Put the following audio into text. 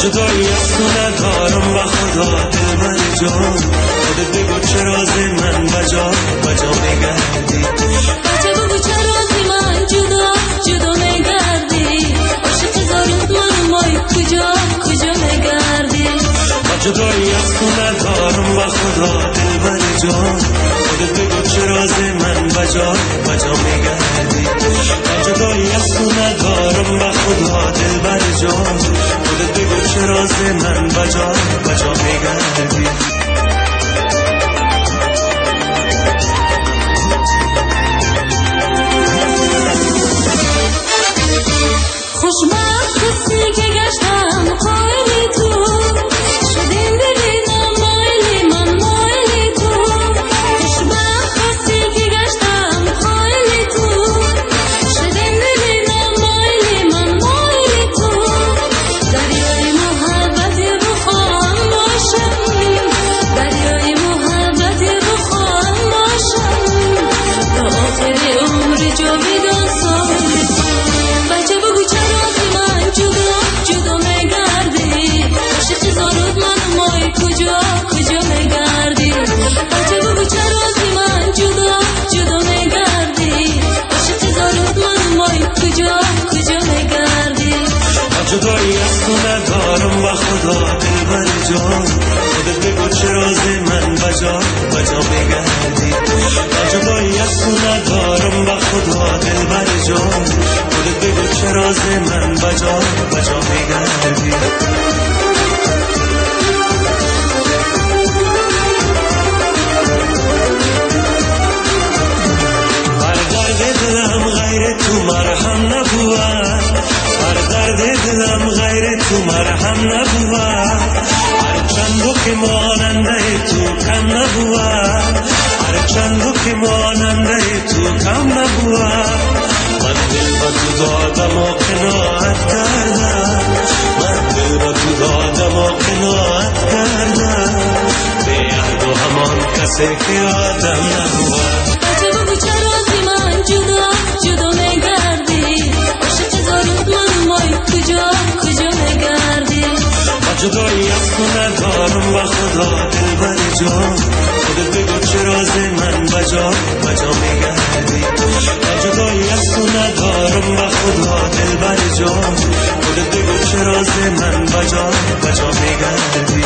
جدایی از تو ندارم و خدا دلبر جان، خودت بگو چرا از من بجا میگردی. بچه بگو چرا از من جدا میگردی. عاشق زارت من مای کجا میگردی. جدایی از تو ندارم و خدا دلبر جان، خودت بگو چرا از من بجا میگردی. جدایی از تو ندارم و خدا دلبر جان، خودت بگو چرا از من بجا میگردی. خوشبخت کسی که گشتم خیلی تو، شدیم ببینم مایلی من مایلی تو. خوشبخت کسی که گشتم خیلی تو، شدیم ببینم مایلی من مایلی تو. دریای محبتی بخوام باشم، دریای محبتی بخوام باشم، تا آخر عمر جاویدان سایلی تو. بچه بگو چرا جدا میگردی. عاشق زارت من مای کجا میگردی. بچه بگو چرا از من جدا میگردی. عاشق زارت من مای کجا میگردی. جدایی از تو ندارم و خدا دلبر جان، خودت بگو چرا از من بجا میگردی. جدایی از تو ندارم و خدا دلبر جان، خودت بگو چرا از من بجا میگردی. دلم غیر تو مرهم نبود، بر درد دلم غیر تو مرهم نبود. هر چندو که ماننده تو کم نبود، هر چندو که ماننده تو کم نبود. من دل با تو دادم و قناعت کردم، من دل با تو دادم و قناعت کردم، به عهد و همان کسی که آدم نبود. بچه بگو چرا از من جدا میگردی. عاشق زارت من مای کجا میگردی. جدایی از تو ندارم و خدا دلبر جان، خودت بگو چرا از من بجا میگردی. جدایی از تو ندارم و خدا دلبر جان، خودت بگو چرا از من بجا میگردی.